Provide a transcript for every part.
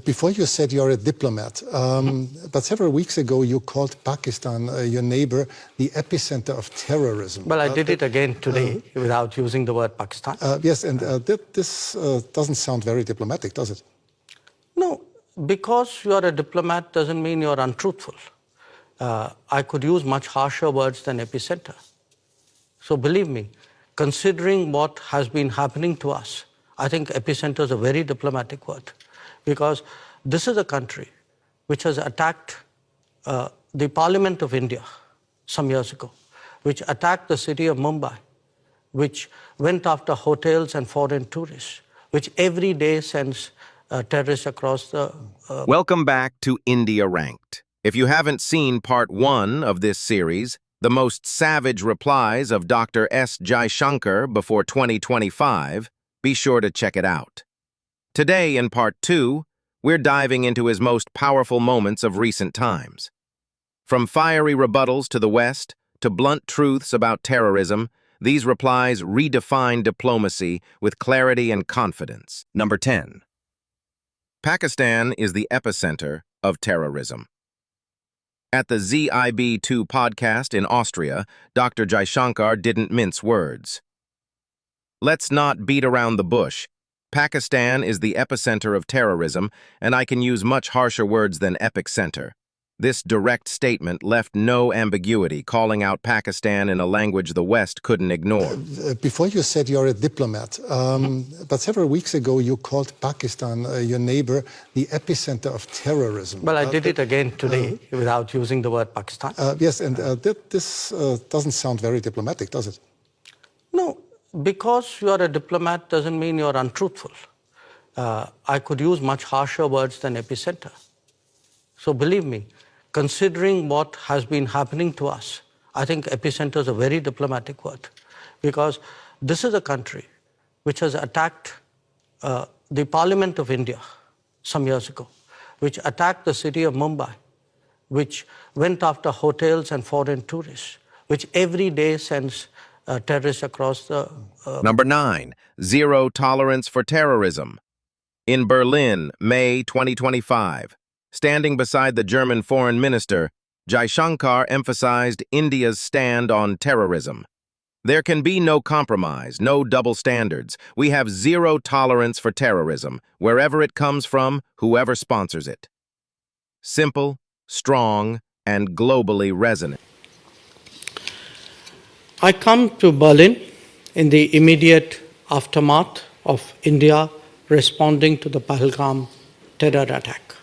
Before you said you're a diplomat, but several weeks ago you called Pakistan, your neighbor, the epicenter of terrorism. Well, I did it again today without using the word Pakistan. Yes, and this doesn't sound very diplomatic, does it? No, because you are a diplomat doesn't mean you're untruthful. I could use much harsher words than epicenter. So believe me, considering what has been happening to us, I think epicenter is a very diplomatic word. Because this is a country which has attacked the Parliament of India some years ago, which attacked the city of Mumbai, which went after hotels and foreign tourists, which every day sends terrorists across the... Welcome back to IndiaRanked. If you haven't seen part 1 of this series, the most savage replies of Dr. S. Jaishankar before 2025, be sure to check it out. Today, in part 2, we're diving into his most powerful moments of recent times. From fiery rebuttals to the West, to blunt truths about terrorism, these replies redefine diplomacy with clarity and confidence. Number 10. Pakistan is the epicenter of terrorism. At the ZIB2 podcast in Austria, Dr. Jaishankar didn't mince words. Let's not beat around the bush. Pakistan is the epicenter of terrorism, and I can use much harsher words than epic center. This direct statement left no ambiguity, calling out Pakistan in a language the West couldn't ignore. Before you said you're a diplomat, but several weeks ago you called Pakistan, your neighbor, the epicenter of terrorism. Well, I did it again today without using the word Pakistan. Yes, and this doesn't sound very diplomatic, does it? No, because you are a diplomat doesn't mean you're untruthful. I could use much harsher words than epicenter. So believe me, considering what has been happening to us, I think epicenter is a very diplomatic word. Because this is a country which has attacked the Parliament of India some years ago, which attacked the city of Mumbai, which went after hotels and foreign tourists, which every day sends terrorists across the... Number 9. Zero tolerance for terrorism. In Berlin, May 2025, standing beside the German foreign minister, Jaishankar emphasized India's stand on terrorism. There can be no compromise, no double standards. We have zero tolerance for terrorism, wherever it comes from, whoever sponsors it. Simple, strong, and globally resonant. I come to Berlin in the immediate aftermath of India responding to the Pahalgam terror attack.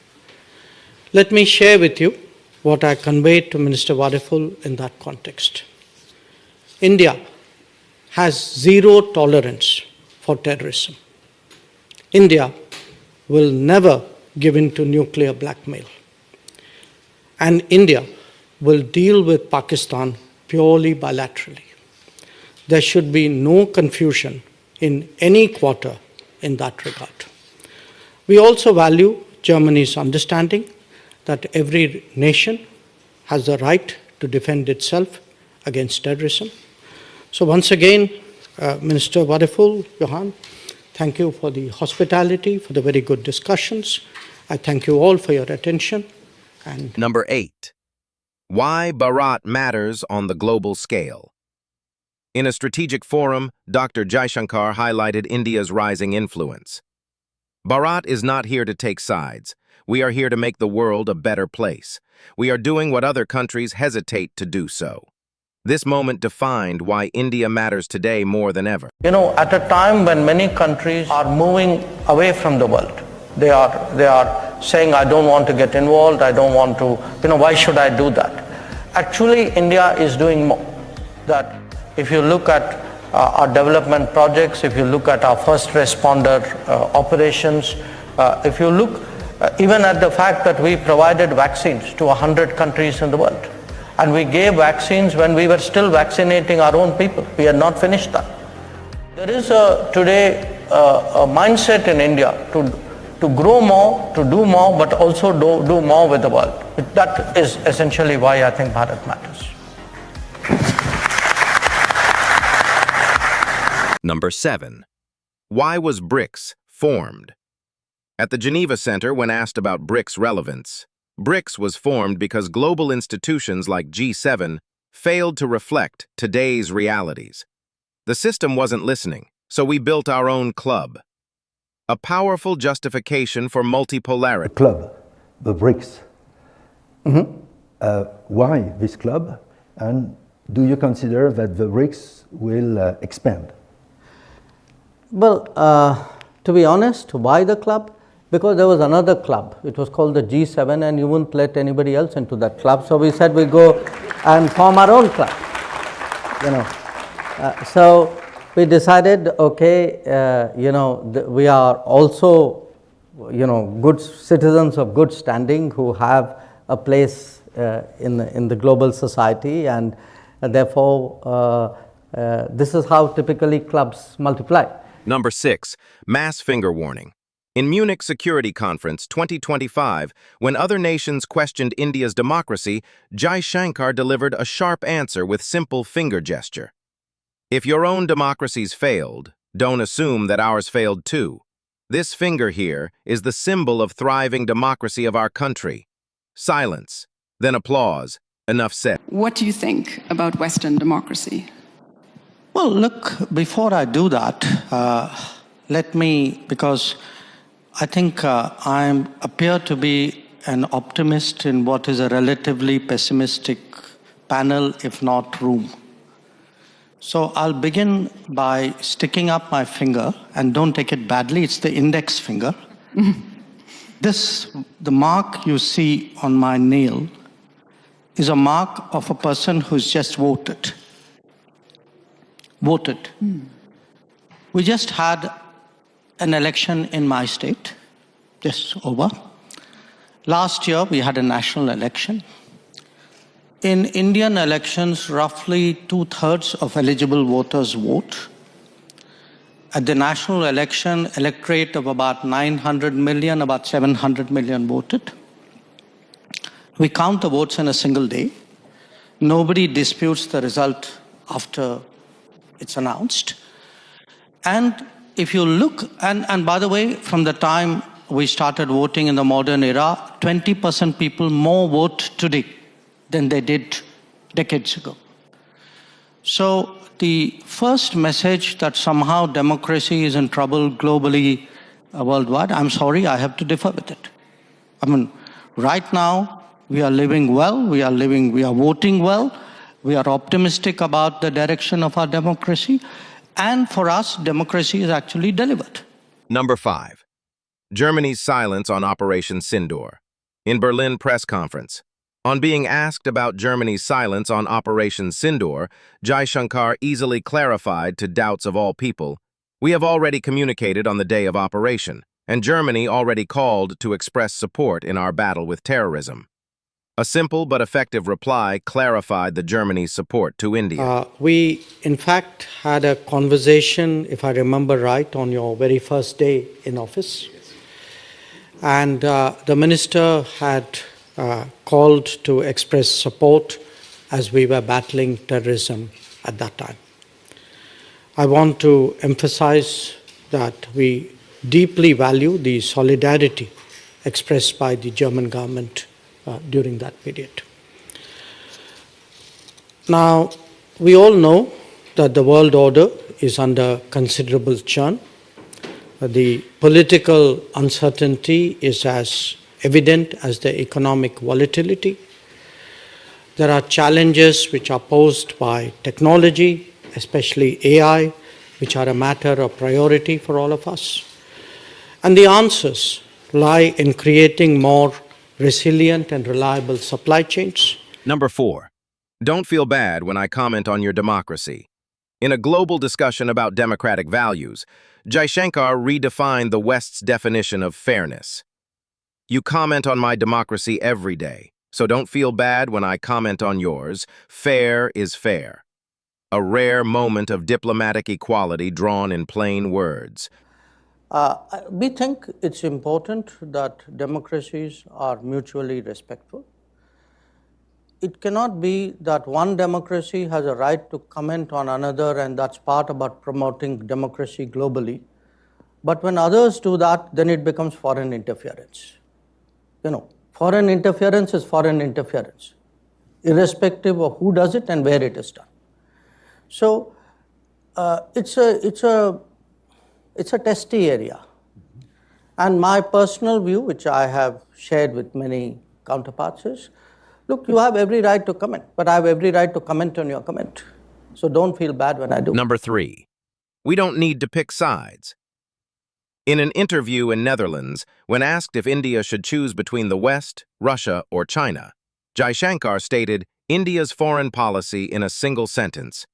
Let me share with you what I conveyed to Minister Wadiful in that context. India has zero tolerance for terrorism. India will never give in to nuclear blackmail. And India will deal with Pakistan purely bilaterally. There should be no confusion in any quarter in that regard. We also value Germany's understanding that every nation has the right to defend itself against terrorism. So once again, Minister Wadiful, Johan, thank you for the hospitality, for the very good discussions. I thank you all for your attention. And Number 8. Why Bharat Matters on the global scale. In a strategic forum, Dr. Jaishankar highlighted India's rising influence. Bharat is not here to take sides. We are here to make the world a better place. We are doing what other countries hesitate to do so. This moment defined why India matters today more than ever. you know, at a time when many countries are moving away from the world, they are saying, I don't want to get involved, I don't want to, why should I do that? Actually, India is doing more. That if you look at our development projects, if you look at our first responder operations, if you look even at the fact that we provided vaccines to 100 countries in the world. And we gave vaccines when we were still vaccinating our own people. We had not finished that. There is today a mindset in India to grow more, to do more, but also do more with the world. That is essentially why I think Bharat matters. Number 7. Why was BRICS formed? At the Geneva Center, when asked about BRICS relevance, BRICS was formed because global institutions like G7 failed to reflect today's realities. The system wasn't listening, so we built our own club. A powerful justification for multipolarity. Club, the BRICS. Why this club? And do you consider that the BRICS will expand? Well, to be honest, why the club? Because there was another club. It was called the G7, and you wouldn't let anybody else into that club. So we said we go and form our own club. So we decided, okay, we are also, good citizens of good standing who have a place in the global society, and therefore this is how typically clubs multiply. Number 6, mass finger warning. In Munich Security Conference 2025, when other nations questioned India's democracy, Jaishankar delivered a sharp answer with simple finger gesture. If your own democracies failed, don't assume that ours failed too. This finger here is the symbol of thriving democracy of our country. Silence, then applause. Enough said. What do you think about Western democracy? Well, look, before I do that, let me, because I think I appear to be an optimist in what is a relatively pessimistic panel, if not room. So I'll begin by sticking up my finger, and don't take it badly, it's the index finger. The mark you see on my nail is a mark of a person who's just voted. We just had an election in my state, just over. Last year, we had a national election. In Indian elections, roughly 2/3 of eligible voters vote. At the national election, electorate of about 900 million, about 700 million voted. We count the votes in a single day. Nobody disputes the result after it's announced. And if you look, and by the way, from the time we started voting in the modern era, 20% people more vote today than they did decades ago. So the first message that somehow democracy is in trouble globally, worldwide, I'm sorry, I have to differ with it. I mean, right now, we are living well, we are voting well, we are optimistic about the direction of our democracy, and for us, democracy is actually delivered. Number 5, Germany's silence on Operation Sindoor. In Berlin press conference, on being asked about Germany's silence on Operation Sindoor, Jaishankar easily clarified to doubts of all people, "We have already communicated on the day of operation, and Germany already called to express support in our battle with terrorism." A simple but effective reply clarified the Germany's support to India. We, in fact, had a conversation, if I remember right, on your very first day in office. And the minister had called to express support as we were battling terrorism at that time. I want to emphasize that we deeply value the solidarity expressed by the German government during that period. Now, we all know that the world order is under considerable churn. The political uncertainty is as evident as the economic volatility. There are challenges which are posed by technology, especially AI, which are a matter of priority for all of us. And the answers lie in creating more resilient and reliable supply chains. Number 4, don't feel bad when I comment on your democracy. In a global discussion about democratic values, Jaishankar redefined the West's definition of fairness. "You comment on my democracy every day, so don't feel bad when I comment on yours. Fair is fair." A rare moment of diplomatic equality drawn in plain words. We think it's important that democracies are mutually respectful. It cannot be that one democracy has a right to comment on another, and that's part about promoting democracy globally. But when others do that, then it becomes foreign interference. Foreign interference is foreign interference, irrespective of who does it and where it is done. So it's a testy area. And my personal view, which I have shared with many counterparts, is, look, you have every right to comment, but I have every right to comment on your comment. So don't feel bad when I do. Number 3. We don't need to pick sides. In an interview in Netherlands, when asked if India should choose between the West, Russia, or China, Jaishankar stated India's foreign policy in a single sentence: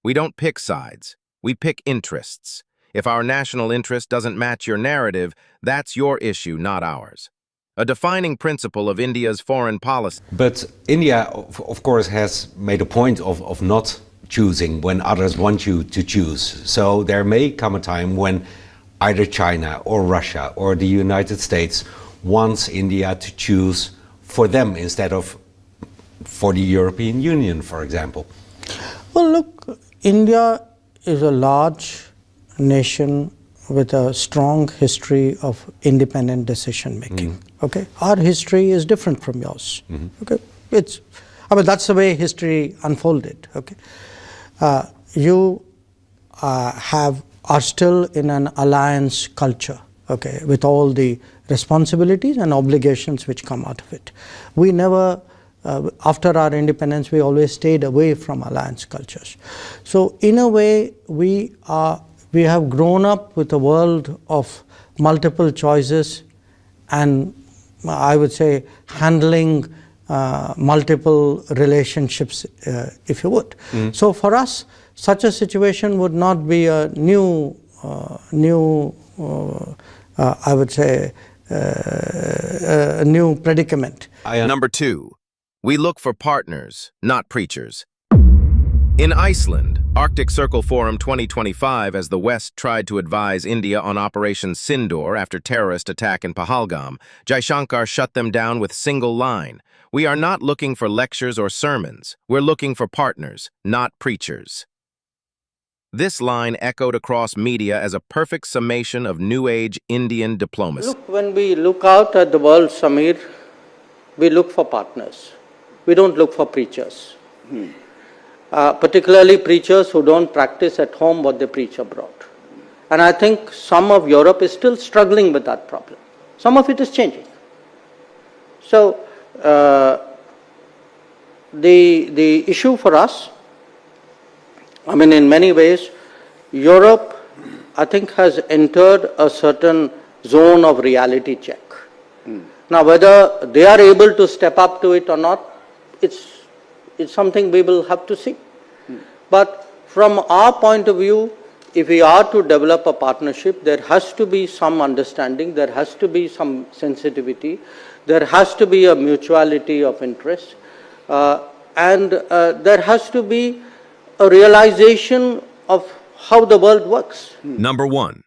"We don't pick sides, we pick interests. If our national interest doesn't match your narrative, that's your issue, not ours." A defining principle of India's foreign policy. But India, of course, has made a point of not choosing when others want you to choose. So there may come a time when either China or Russia or the United States wants India to choose for them instead of for the European Union, for example. Well, look, India is a large nation with a strong history of independent decision making. Okay, our history is different from yours. Okay, that's the way history unfolded. Okay, you are still in an alliance culture. Okay, with all the responsibilities and obligations which come out of it. We never. After our independence, we always stayed away from alliance cultures. So in a way, we have grown up with a world of multiple choices and, I would say, handling multiple relationships, if you would. So for us, such a situation would not be a new, I would say, a new predicament. Number 2. We look for partners, not preachers. In Iceland, Arctic Circle Forum 2025, as the West tried to advise India on Operation Sindoor after terrorist attack in Pahalgam, Jaishankar shut them down with single line: "We are not looking for lectures or sermons. We're looking for partners, not preachers." This line echoed across media as a perfect summation of New Age Indian diplomacy. Look, when we look out at the world, Samir, we look for partners. We don't look for preachers. Particularly preachers who don't practice at home what they preach abroad. And I think some of Europe is still struggling with that problem. Some of it is changing. So the issue for us, I mean, in many ways, Europe, I think, has entered a certain zone of reality check. Now, whether they are able to step up to it or not, it's something we will have to see. But from our point of view, if we are to develop a partnership, there has to be some understanding, there has to be some sensitivity, there has to be a mutuality of interest, and there has to be a realization of how the world works. Number 1.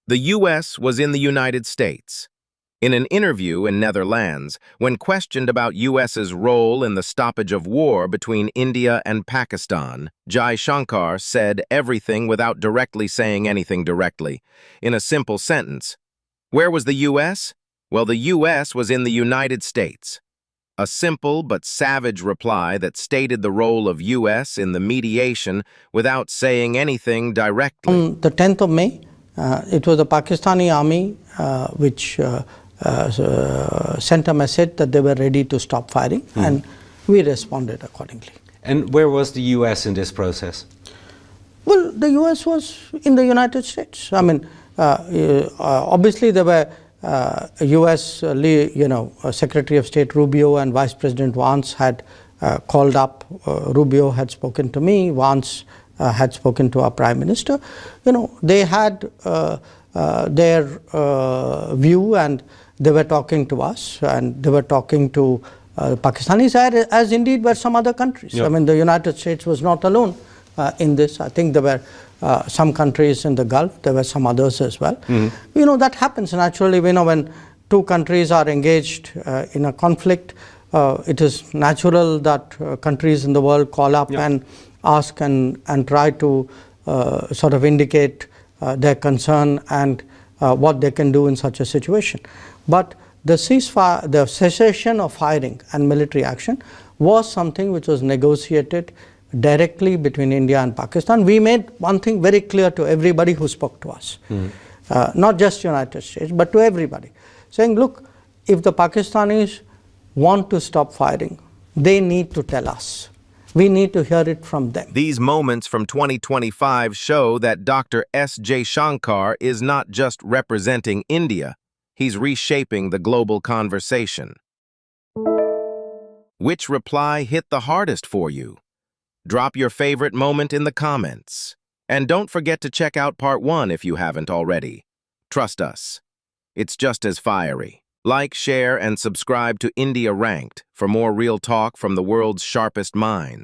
The U.S. was in the United States. In an interview in Netherlands, when questioned about U.S.'s role in the stoppage of war between India and Pakistan, Jaishankar said everything without directly saying anything directly. In a simple sentence, where was the U.S.? Well, the U.S. was in the United States. A simple but savage reply that stated the role of U.S. in the mediation without saying anything directly. On the 10th of May, it was the Pakistani army which sent a message that they were ready to stop firing, and we responded accordingly. And where was the US in this process? Well, the US was in the United States. I mean, obviously there were US Secretary of State Rubio and Vice President Vance had called up. Rubio had spoken to me, Vance had spoken to our Prime Minister. They had their view, and they were talking to us, and they were talking to Pakistanis, as indeed were some other countries. I mean, the United States was not alone in this. I think there were some countries in the Gulf, there were some others as well. That happens naturally. When two countries are engaged in a conflict, it is natural that countries in the world call up and ask and try to sort of indicate their concern and what they can do in such a situation. But the ceasefire, the cessation of firing and military action was something which was negotiated directly between India and Pakistan. We made one thing very clear to everybody who spoke to us, not just United States, but to everybody, saying, look, if the Pakistanis want to stop firing, they need to tell us. We need to hear it from them. These moments from 2025 show that Dr. S. Jaishankar is not just representing India, he's reshaping the global conversation. Which reply hit the hardest for you? Drop your favorite moment in the comments. And don't forget to check out part 1 if you haven't already. Trust us, it's just as fiery. Like, share, and subscribe to India Ranked for more real talk from the world's sharpest minds.